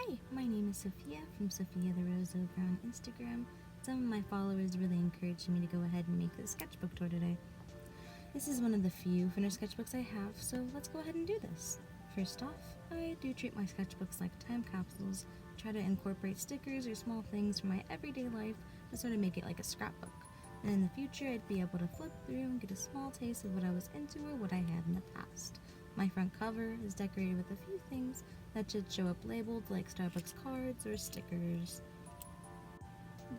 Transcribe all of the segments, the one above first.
Hi, my name is Sophia from Sophia the Rose over on Instagram. Some of my followers really encouraged me to go ahead and make this sketchbook tour today. This is one of the few finished sketchbooks I have, so let's go ahead and do this. First off, I do treat my sketchbooks like time capsules, try to incorporate stickers or small things from my everyday life to sort of make it like a scrapbook. And in the future, I'd be able to flip through and get a small taste of what I was into or what I had in the past. My front cover is decorated with a few things that should show up labeled like Starbucks cards or stickers.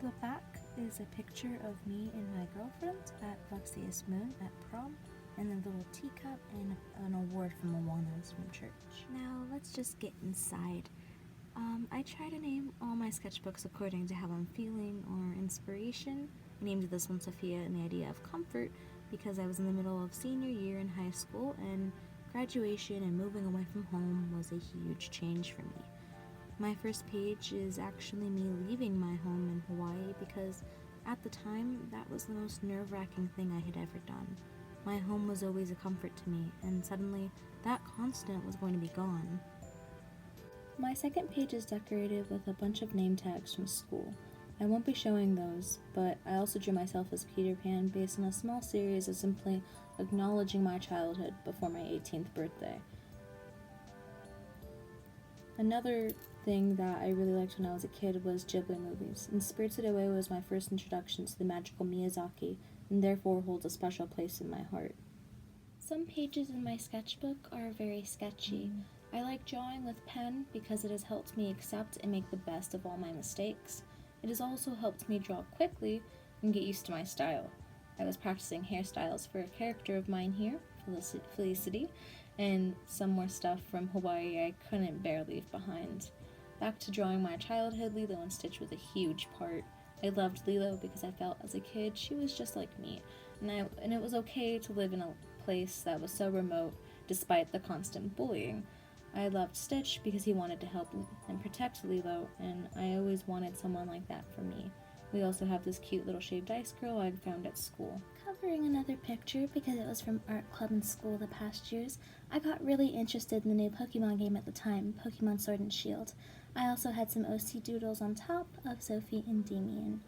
The back is a picture of me and my girlfriend at Luxius Moon at prom, and a little teacup and an award from Moana's from church. Now let's just get inside. I try to name all my sketchbooks according to how I'm feeling or inspiration. I named this one Sophia and the idea of comfort because I was in the middle of senior year in high school and graduation and moving away from home was a huge change for me. My first page is actually me leaving my home in Hawaii because at the time that was the most nerve-wracking thing I had ever done. My home was always a comfort to me, and suddenly that constant was going to be gone. My second page is decorated with a bunch of name tags from school. I won't be showing those, but I also drew myself as Peter Pan based on a small series of simply acknowledging my childhood before my 18th birthday. Another thing that I really liked when I was a kid was Ghibli movies, and Spirited Away was my first introduction to the magical Miyazaki, and therefore holds a special place in my heart. Some pages in my sketchbook are very sketchy. I like drawing with pen because it has helped me accept and make the best of all my mistakes. It has also helped me draw quickly and get used to my style. I was practicing hairstyles for a character of mine here, Felicity, and some more stuff from Hawaii I couldn't bear leave behind. Back to drawing my childhood, Lilo and Stitch was a huge part. I loved Lilo because I felt as a kid she was just like me, and it was okay to live in a place that was so remote despite the constant bullying. I loved Stitch because he wanted to help and protect Lilo, and I always wanted someone like that for me. We also have this cute little shaved ice girl I found at school. Covering another picture because it was from art club in school the past years, I got really interested in the new Pokemon game at the time, Pokemon Sword and Shield. I also had some OC doodles on top of Sophie and Damien.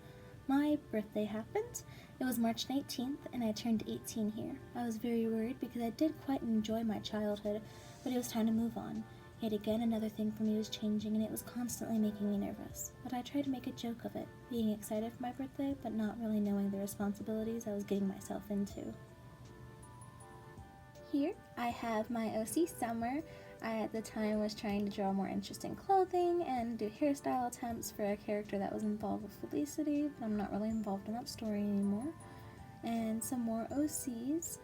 My birthday happened. It was March 19th and I turned 18 here. I was very worried because I did quite enjoy my childhood, but it was time to move on. Yet again, another thing for me was changing, and it was constantly making me nervous. But I tried to make a joke of it, being excited for my birthday, but not really knowing the responsibilities I was getting myself into. Here, I have my OC Summer. I, at the time, was trying to draw more interesting clothing and do hairstyle attempts for a character that was involved with Felicity, but I'm not really involved in that story anymore. And some more OCs.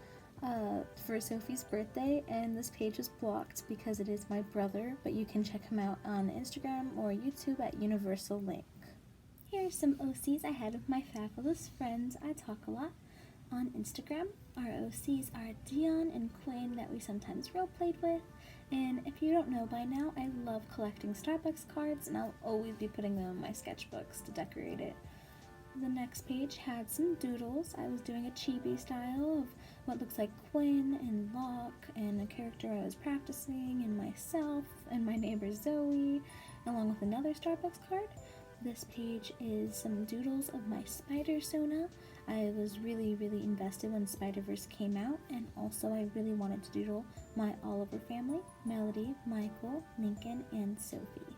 For Sophie's birthday, and this page was blocked because it is my brother, but you can check him out on Instagram or YouTube at Universal Link. Here are some OCs I had with my fabulous friends I talk a lot on Instagram. Our OCs are Dion and Quinn that we sometimes roleplayed with, and if you don't know by now, I love collecting Starbucks cards, and I'll always be putting them in my sketchbooks to decorate it. The next page had some doodles. I was doing a chibi style of what looks like Quinn and Locke and a character I was practicing and myself and my neighbor Zoe, along with another Starbucks card. This page is some doodles of my spider Sona. I was really invested when Spider-Verse came out, and also I really wanted to doodle my Oliver family, Melody, Michael, Lincoln, and Sophie.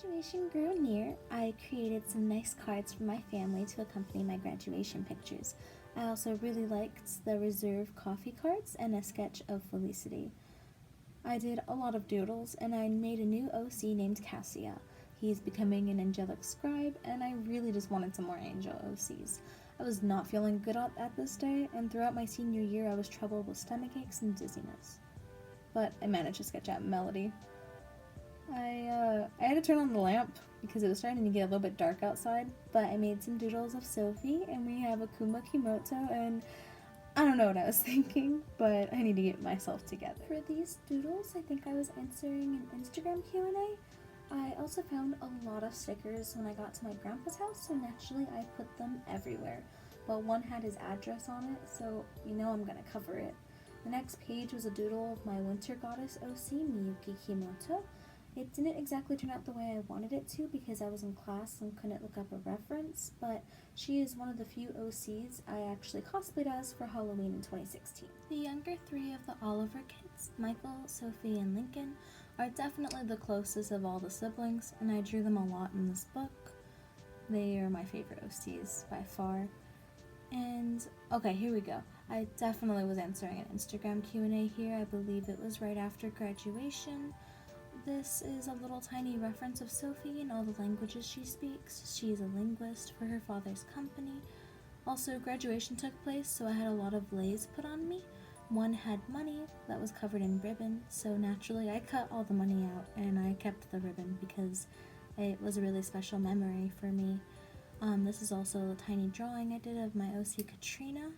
Graduation grew near. I created some nice cards for my family to accompany my graduation pictures. I also really liked the reserve coffee cards and a sketch of Felicity. I did a lot of doodles, and I made a new OC named Cassia. He's becoming an angelic scribe, and I really just wanted some more angel OCs. I was not feeling good at this day, and throughout my senior year I was troubled with stomach aches and dizziness. But I managed to sketch out Melody. I had to turn on the lamp because it was starting to get a little bit dark outside, but I made some doodles of Sophie, and we have Akuma Kimoto, and I don't know what I was thinking, but I need to get myself together. For these doodles, I think I was answering an Instagram Q&A. I also found a lot of stickers when I got to my grandpa's house, so naturally I put them everywhere. But one had his address on it, so you know I'm gonna cover it. The next page was a doodle of my winter goddess OC, Miyuki Kimoto. It didn't exactly turn out the way I wanted it to because I was in class and couldn't look up a reference, but she is one of the few OCs I actually cosplayed as for Halloween in 2016. The younger three of the Oliver kids, Michael, Sophie, and Lincoln, are definitely the closest of all the siblings, and I drew them a lot in this book. They are my favorite OCs by far. And okay, here we go. I definitely was answering an Instagram Q&A here. I believe it was right after graduation. This is a little tiny reference of Sophie and all the languages she speaks. She is a linguist for her father's company. Also, graduation took place, so I had a lot of leis put on me. One had money that was covered in ribbon, so naturally I cut all the money out and I kept the ribbon because it was a really special memory for me. This is also a tiny drawing I did of my OC Katrina.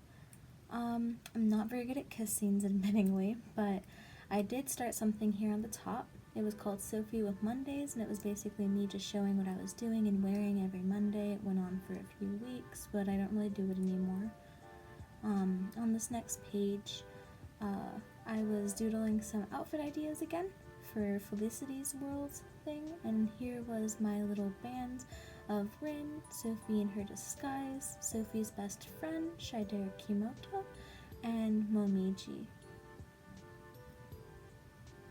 I'm not very good at kiss scenes, admittingly, but I did start something here on the top. It was called Sophie with Mondays, and it was basically me just showing what I was doing and wearing every Monday. It went on for a few weeks, but I don't really do it anymore. On this next page, I was doodling some outfit ideas again for Felicity's World thing, and here was my little band of Rin, Sophie in her disguise, Sophie's best friend, Shider Kimoto, and Momiji.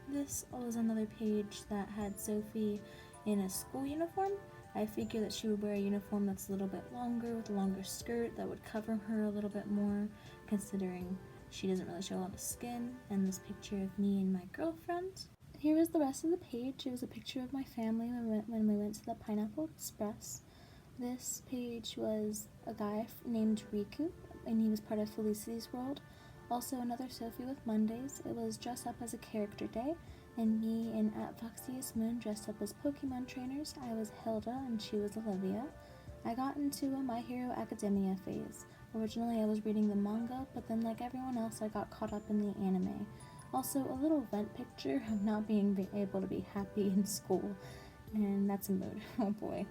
This was another page that had Sophie in a school uniform. I figured that she would wear a uniform that's a little bit longer with a longer skirt that would cover her a little bit more, considering she doesn't really show a lot of skin. And this picture of me and my girlfriend. Here was the rest of the page. It was a picture of my family when we went to the Pineapple Express. This page was a guy named Riku, and he was part of Felicity's World. Also another Sophie with Mondays. It was dress up as a character day, and me and at Foxiest Moon dressed up as Pokemon trainers. I was Hilda and she was Olivia. I got into a My Hero Academia phase. Originally I was reading the manga, but then like everyone else I got caught up in the anime. Also a little vent picture of not being able to be happy in school, and that's a mood. Oh boy.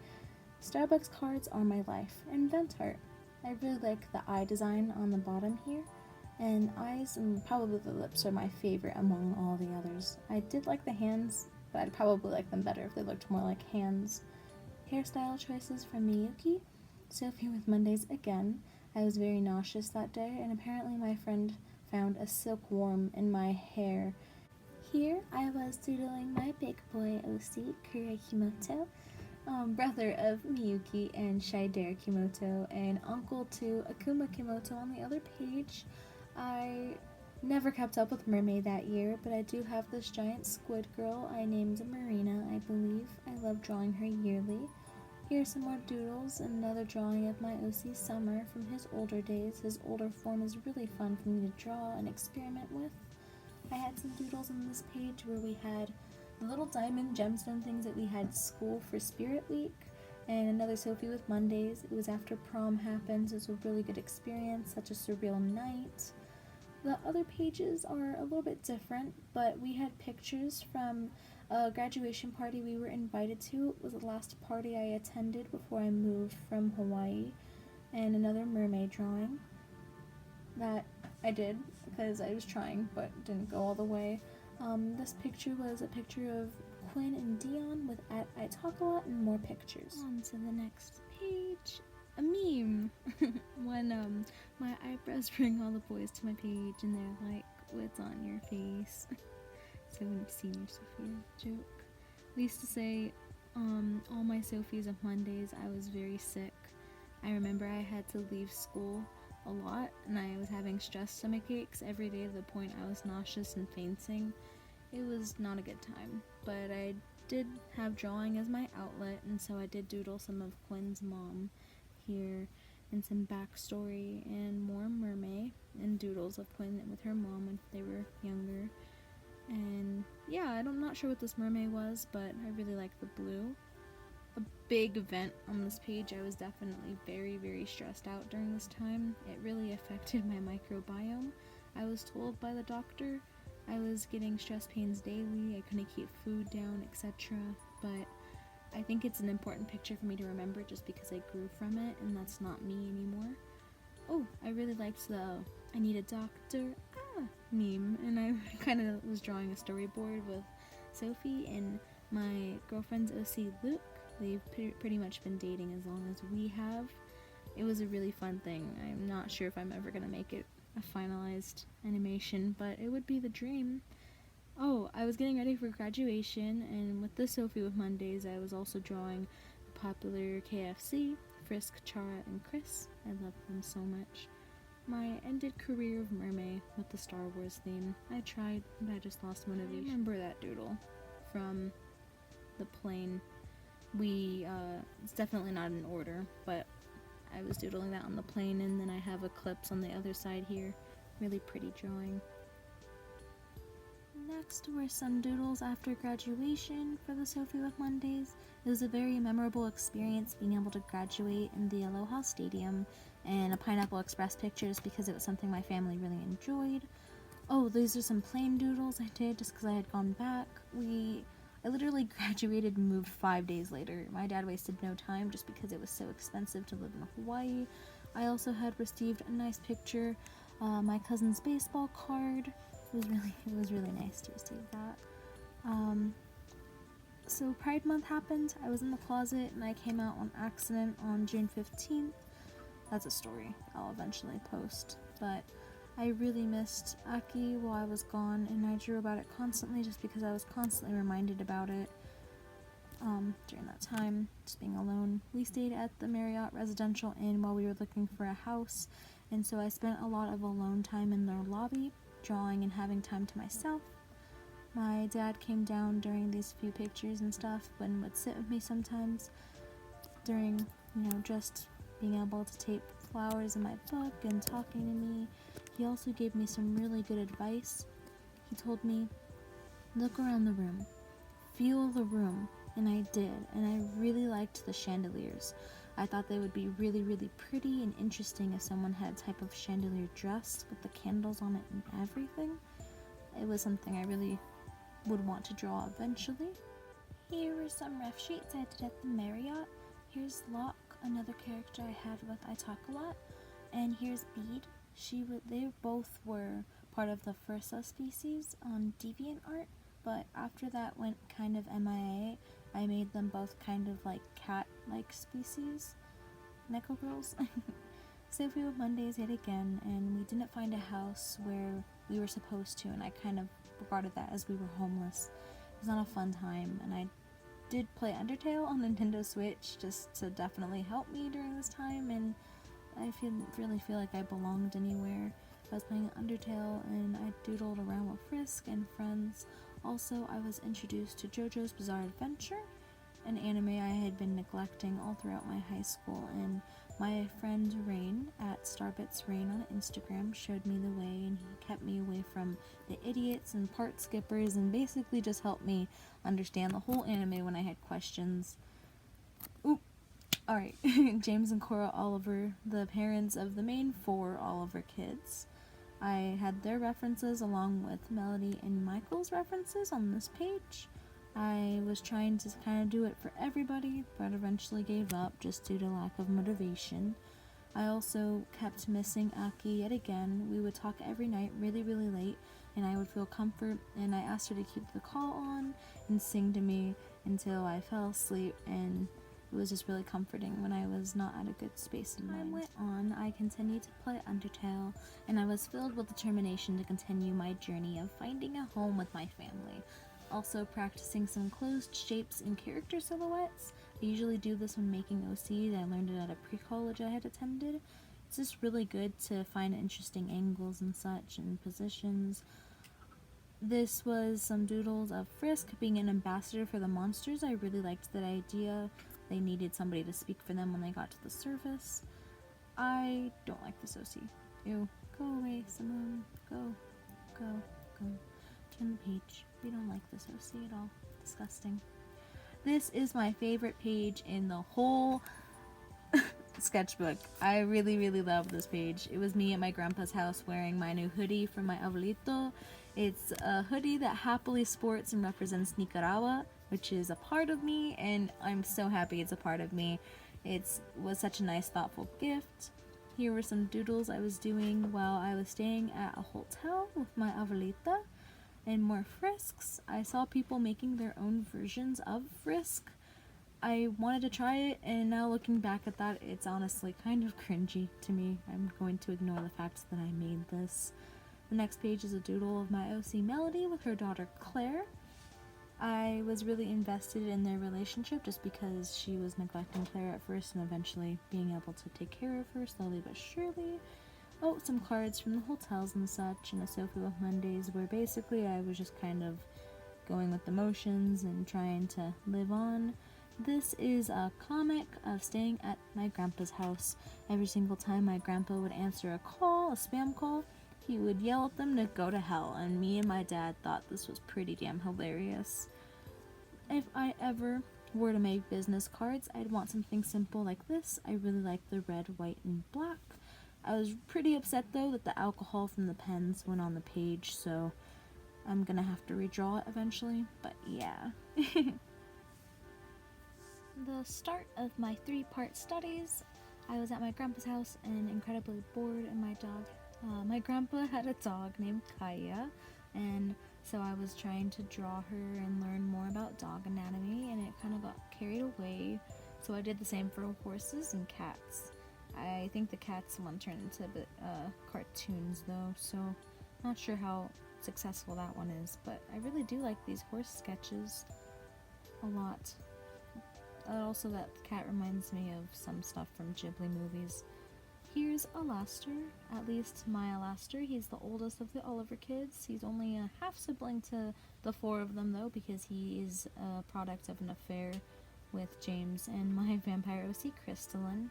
Starbucks cards are my life, and vent art. I really like the eye design on the bottom here. And eyes and probably the lips are my favorite among all the others. I did like the hands, but I'd probably like them better if they looked more like hands. Hairstyle choices from Miyuki. Sophie with Mondays again. I was very nauseous that day, and apparently my friend found a silkworm in my hair. Here I was doodling my big boy OC, Kura Kimoto, brother of Miyuki and Shider Kimoto, and uncle to Akuma Kimoto on the other page. I never kept up with Mermaid that year, but I do have this giant squid girl I named Marina, I believe. I love drawing her yearly. Here's some more doodles, another drawing of my OC Summer from his older days. His older form is really fun for me to draw and experiment with. I had some doodles on this page where we had the little diamond gemstone things that we had school for Spirit Week, and another Sophie with Mondays. It was after prom happened. It was a really good experience, such a surreal night. The other pages are a little bit different, but we had pictures from a graduation party we were invited to. It was the last party I attended before I moved from Hawaii, and another mermaid drawing that I did because I was trying but didn't go all the way. This picture was a picture of Quinn and Dion with at I Talk A Lot and more pictures. On to the next page. A meme when my eyebrows bring all the boys to my page and they're like, what's on your face? So senior Sophia joke. We used to say all my Sophies of Mondays I was very sick. I remember I had to leave school a lot and I was having stress stomach aches every day to the point I was nauseous and fainting. It was not a good time, but I did have drawing as my outlet, and so I did doodle some of Quinn's mom here and some backstory and more mermaid and doodles of Quinn with her mom when they were younger. And yeah, I'm not sure what this mermaid was, but I really like the blue. A big event on this page. I was definitely very, very stressed out during this time. It really affected my microbiome. I was told by the doctor I was getting stress pains daily, I couldn't keep food down, etc. But I think it's an important picture for me to remember just because I grew from it and that's not me anymore. Oh, I really liked the I need a doctor meme, and I kind of was drawing a storyboard with Sophie in My girlfriend's OC Luke, they've pretty much been dating as long as we have. It was a really fun thing. I'm not sure if I'm ever going to make it a finalized animation, but it would be the dream. Oh, I was getting ready for graduation, and with the Sophie with Mondays, I was also drawing the popular KFC, Frisk, Chara, and Chris. I love them so much. My ended career of mermaid with the Star Wars theme. I tried, but I just lost motivation. I remember that doodle from the plane. It's definitely not in order, but I was doodling that on the plane, and then I have Eclipse on the other side here. Really pretty drawing. Next were some doodles after graduation for the Sophie with Mondays. It was a very memorable experience being able to graduate in the Aloha Stadium and a Pineapple Express pictures because it was something my family really enjoyed. Oh, these are some plain doodles I did just because I had gone back. I literally graduated and moved 5 days later. My dad wasted no time just because it was so expensive to live in Hawaii. I also had received a nice picture, my cousin's baseball card. It was really nice to receive that. So Pride Month happened. I was in the closet and I came out on accident on June 15th. That's a story I'll eventually post, but I really missed Aki while I was gone, and I drew about it constantly just because I was constantly reminded about it during that time, just being alone. We stayed at the Marriott Residential Inn while we were looking for a house, and so I spent a lot of alone time in their lobby, drawing and having time to myself. My dad came down during these few pictures and stuff, and would sit with me sometimes during, just being able to tape flowers in my book and talking to me. He also gave me some really good advice. He told me, look around the room, feel the room, and I did, and I really liked the chandeliers. I thought they would be really, really pretty and interesting if someone had a type of chandelier dress with the candles on it and everything. It was something I really would want to draw eventually. Here were some rough sheets I did at the Marriott. Here's Locke, another character I had with I Talk A Lot, and here's Bede. They both were part of the Fursa species on DeviantArt, but after that went kind of MIA. I made them both kind of like cat-like species. Neko girls. Sophie with Mondays yet again, and we didn't find a house where we were supposed to, and I kind of regarded that as we were homeless. It was not a fun time, and I did play Undertale on Nintendo Switch just to definitely help me during this time, and I really feel like I belonged anywhere. I was playing Undertale and I doodled around with Frisk and friends. Also, I was introduced to JoJo's Bizarre Adventure, an anime I had been neglecting all throughout my high school, and my friend Rain at Starbits Rain on Instagram showed me the way, and he kept me away from the idiots and part skippers and basically just helped me understand the whole anime when I had questions. Alright, James and Cora Oliver, the parents of the main 4 Oliver kids. I had their references along with Melody and Michael's references on this page. I was trying to kind of do it for everybody, but eventually gave up just due to lack of motivation. I also kept missing Aki yet again. We would talk every night really, really late, and I would feel comfort, and I asked her to keep the call on and sing to me until I fell asleep, and it was just really comforting when I was not at a good space in mind. As time went on, I continued to play Undertale, and I was filled with determination to continue my journey of finding a home with my family. Also practicing some closed shapes and character silhouettes. I usually do this when making OCs. I learned it at a pre-college I had attended. It's just really good to find interesting angles and such and positions. This was some doodles of Frisk being an ambassador for the monsters. I really liked that idea. They needed somebody to speak for them when they got to the surface. I don't like this OC. Ew. Go away, Simone. Go. Turn the page. We don't like this OC at all. Disgusting. This is my favorite page in the whole sketchbook. I really, really love this page. It was me at my grandpa's house wearing my new hoodie from my abuelito. It's a hoodie that happily sports and represents Nicaragua, which is a part of me, and I'm so happy it's a part of me. It was such a nice, thoughtful gift. Here were some doodles I was doing while I was staying at a hotel with my abuelita. And more frisks. I saw people making their own versions of frisk. I wanted to try it, and now looking back at that, it's honestly kind of cringy to me. I'm going to ignore the fact that I made this. The next page is a doodle of my OC Melody with her daughter Claire. I was really invested in their relationship just because she was neglecting Claire at first and eventually being able to take care of her slowly but surely. Oh, some cards from the hotels and such, and a Sophie with Mondays, where basically I was just kind of going with the motions and trying to live on. This is a comic of staying at my grandpa's house. Every single time my grandpa would answer a call, a spam call, he would yell at them to go to hell, and me and my dad thought this was pretty damn hilarious. If I ever were to make business cards, I'd want something simple like this. I really like the red, white, and black. I was pretty upset though that the alcohol from the pens went on the page, so I'm gonna have to redraw it eventually, but yeah. The start of my 3-part studies. I was at my grandpa's house and incredibly bored, and my grandpa had a dog named Kaya, and so I was trying to draw her and learn more about dog anatomy, and it kind of got carried away, so I did the same for horses and cats. I think the cats one turned into cartoons though, so not sure how successful that one is, but I really do like these horse sketches a lot. Also, that cat reminds me of some stuff from Ghibli movies. Here's Alastair, at least my Alastair. He's the oldest of the Oliver kids. He's only a half sibling to the 4 of them though, because he is a product of an affair with James and my vampire OC Crystalline.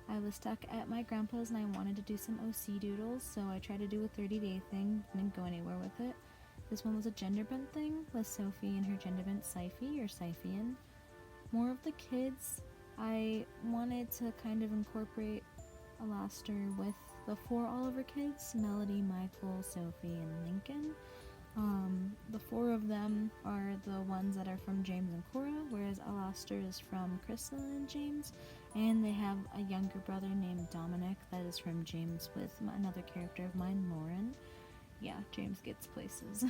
I was stuck at my grandpa's and I wanted to do some OC doodles, so I tried to do a 30-day thing, didn't go anywhere with it. This one was a gender bent thing with Sophie and her gender bent Syphie or Syphian. More of the kids. I wanted to kind of incorporate Alastair with the 4 Oliver kids, Melody, Michael, Sophie, and Lincoln. The 4 of them are the ones that are from James and Cora, whereas Alastair is from Crystal and James, and they have a younger brother named Dominic that is from James with another character of mine, Lauren. Yeah, James gets places.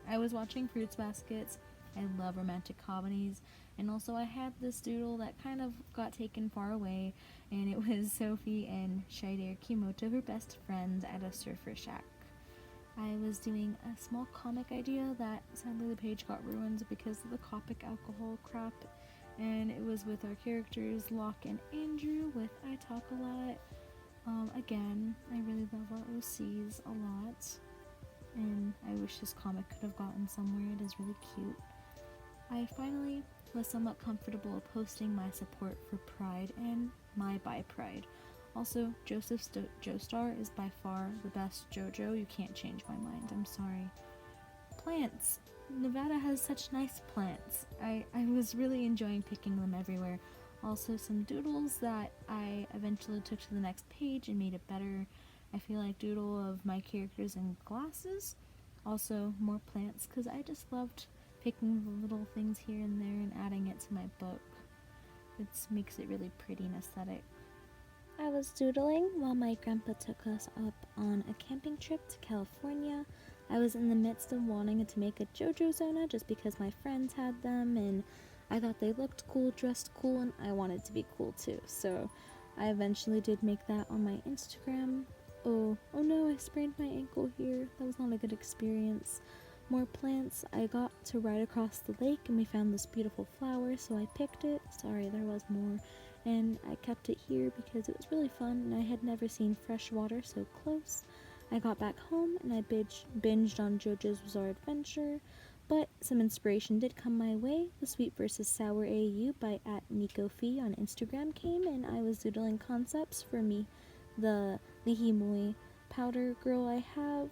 I was watching Fruits Baskets. I love romantic comedies, and also I had this doodle that kind of got taken far away, and it was Sophie and Shider Kimoto, her best friends, at a surfer shack. I was doing a small comic idea that sadly the page got ruined because of the Copic alcohol crap, and it was with our characters Locke and Andrew with I Talk a Lot. Again, I really love our OCs a lot, and I wish this comic could have gotten somewhere. It is really cute. I finally was somewhat comfortable posting my support for Pride and my bi Pride. Also, Joseph Joestar is by far the best JoJo. You can't change my mind, I'm sorry. Plants. Nevada has such nice plants. I was really enjoying picking them everywhere. Also, some doodles that I eventually took to the next page and made it better. I feel like doodle of my characters in glasses. Also, more plants, because I just loved picking the little things here and there and adding it to my book. It makes it really pretty and aesthetic. I was doodling while my grandpa took us up on a camping trip to California. I was in the midst of wanting to make a JoJo Zona just because my friends had them, and I thought they looked cool, dressed cool, and I wanted to be cool too. So I eventually did make that on my Instagram. Oh no, I sprained my ankle here. That was not a good experience. More plants. I got to ride across the lake and we found this beautiful flower, so I picked it. Sorry, there was more. And I kept it here because it was really fun and I had never seen fresh water so close. I got back home and I binged on JoJo's Bizarre Adventure, but some inspiration did come my way. The Sweet vs. Sour AU by @NicoFee on Instagram came, and I was doodling concepts for me, the Lihimui powder girl I have.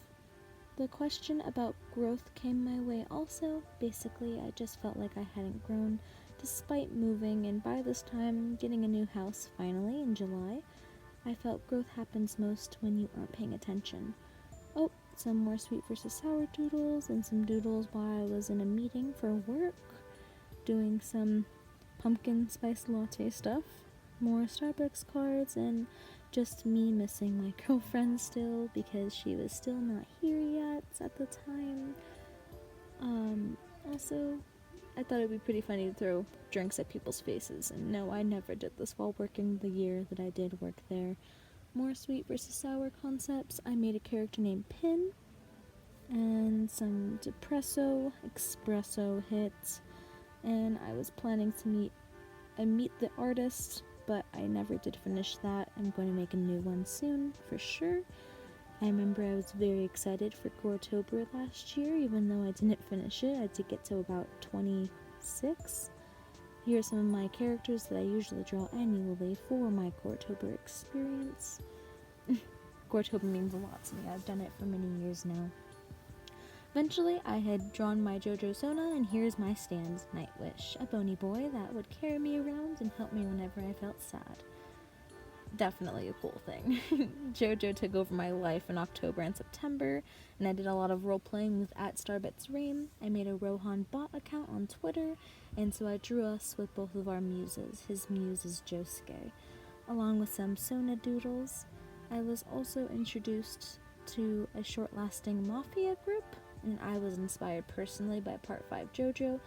The question about growth came my way also. Basically, I just felt like I hadn't grown despite moving, and by this time getting a new house finally in July. I felt growth happens most when you aren't paying attention. Oh, some more Sweet vs. Sour doodles, and some doodles while I was in a meeting for work, doing some pumpkin spice latte stuff, more Starbucks cards, and just me missing my girlfriend still because she was still not here yet at the time. Also, I thought it'd be pretty funny to throw drinks at people's faces, and no, I never did this while working the year that I did work there. More sweet versus sour concepts. I made a character named Pin, and some depresso, espresso hits, and I was planning to meet the artist, but I never did finish that. I'm going to make a new one soon, for sure. I remember I was very excited for Coretober last year, even though I didn't finish it. I did get to about 26. Here are some of my characters that I usually draw annually for my Coretober experience. Coretober means a lot to me. I've done it for many years now. Eventually, I had drawn my JoJo Sona, and here's my stand, Nightwish, a bony boy that would carry me around and help me whenever I felt sad. Definitely a cool thing. JoJo took over my life in October and September, and I did a lot of role-playing with @StarbitsRain. I made a Rohan bot account on Twitter, and so I drew us with both of our muses. His muse is Josuke, along with some Sona doodles. I was also introduced to a short-lasting Mafia group, and I was inspired personally by Part 5 JoJo,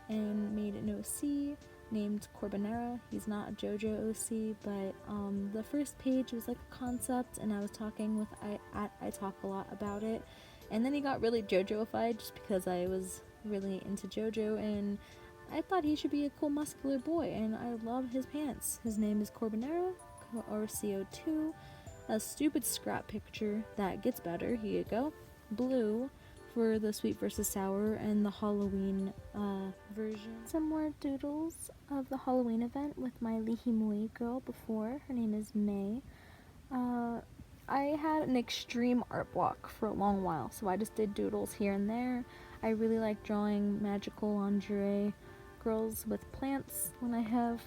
and made an OC named Corbinera. He's not a JoJo OC, but the first page was like a concept, and I was talking with I talk a lot about it, and then he got really JoJo-ified just because I was really into JoJo, and I thought he should be a cool muscular boy, and I love his pants. His name is Corbinera, or CO2. A stupid scrap picture that gets better. Here you go. Blue for the sweet versus sour and the Halloween version. Some more doodles of the Halloween event with my Lihimui girl before. Her name is May. I had an extreme art block for a long while, so I just did doodles here and there. I really like drawing magical lingerie girls with plants when I have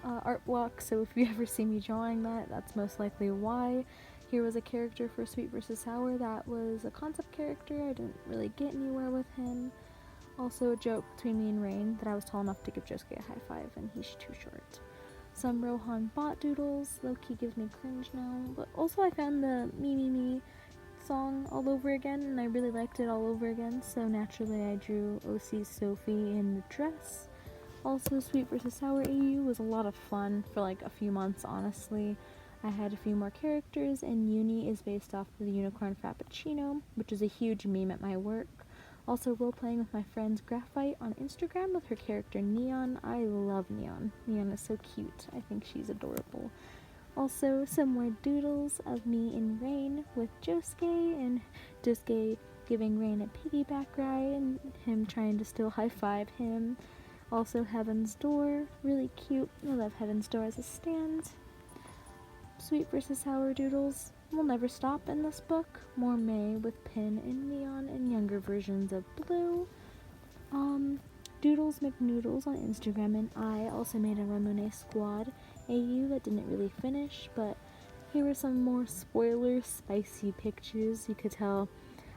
art block, so if you ever see me drawing that, that's most likely why. Here was a character for Sweet vs. Sour that was a concept character. I didn't really get anywhere with him. Also a joke between me and Rain that I was tall enough to give Josuke a high five and he's too short. Some Rohan bot doodles, low-key gives me cringe now, but also I found the Me Me Me song all over again, and I really liked it all over again, so naturally I drew OC Sophie in the dress. Also, Sweet vs. Sour AU was a lot of fun for like a few months, honestly. I had a few more characters, and Uni is based off of the Unicorn Frappuccino, which is a huge meme at my work. Also, role-playing with my friend Graphite on Instagram with her character Neon. I love Neon. Neon is so cute. I think she's adorable. Also, some more doodles of me and Rain with Josuke, and Josuke giving Rain a piggyback ride, and him trying to still high-five him. Also, Heaven's Door, really cute. I love Heaven's Door as a stand. Sweet vs. Sour doodles will never stop in this book. More May with Pin and Neon and younger versions of Blue. Doodles McNoodles on Instagram, and I also made a Ramune Squad AU that didn't really finish, but here were some more spoiler spicy pictures. You could tell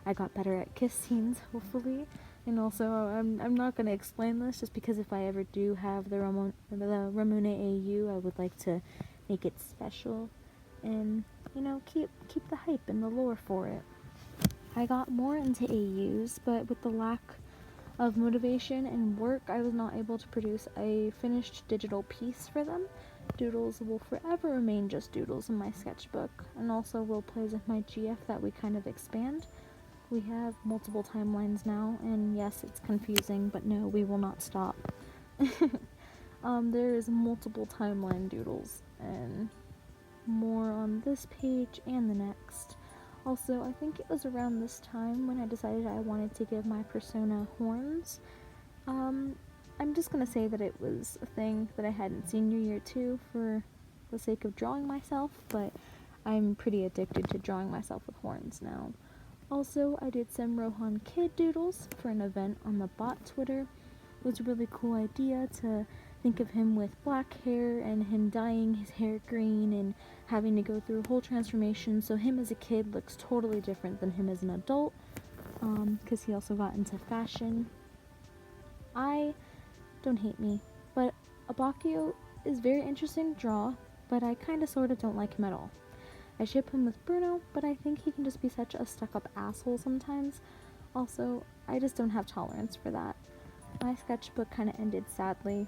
I got better at kiss scenes, hopefully. And also, I'm not going to explain this just because if I ever do have the Ramune AU, I would like to make it special and, you know, keep the hype and the lore for it. I got more into AUs, but with the lack of motivation and work, I was not able to produce a finished digital piece for them. Doodles will forever remain just doodles in my sketchbook, and also role plays with my GF that we kind of expand. We have multiple timelines now, and yes, it's confusing, but no, we will not stop. There is multiple timeline doodles, and more on this page and the next. Also, I think it was around this time when I decided I wanted to give my persona horns. I'm just gonna say that it was a thing that I had in senior year too for the sake of drawing myself, but I'm pretty addicted to drawing myself with horns now. Also, I did some Rohan Kid Doodles for an event on the bot Twitter. It was a really cool idea to think of him with black hair and him dyeing his hair green and having to go through a whole transformation, so him as a kid looks totally different than him as an adult, because he also got into fashion. Don't hate me, but Abakio is very interesting to draw, but I kinda sorta don't like him at all. I ship him with Bruno, but I think he can just be such a stuck-up asshole sometimes. Also, I just don't have tolerance for that. my sketchbook kind of ended sadly.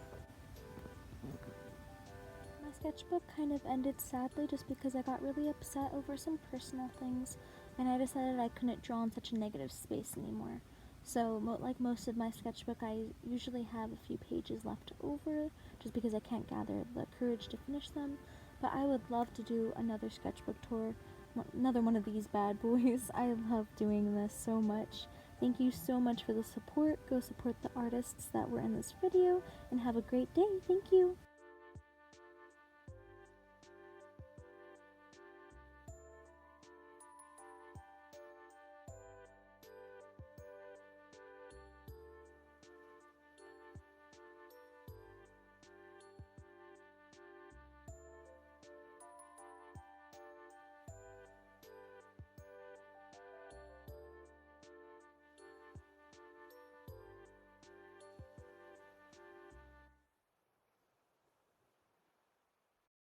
My sketchbook kind of ended sadly just because I got really upset over some personal things, and I decided I couldn't draw in such a negative space anymore. So, like most of my sketchbook, I usually have a few pages left over, just because I can't gather the courage to finish them. But I would love to do another sketchbook tour, another one of these bad boys. I love doing this so much. Thank you so much for the support. Go support the artists that were in this video, and have a great day. Thank you!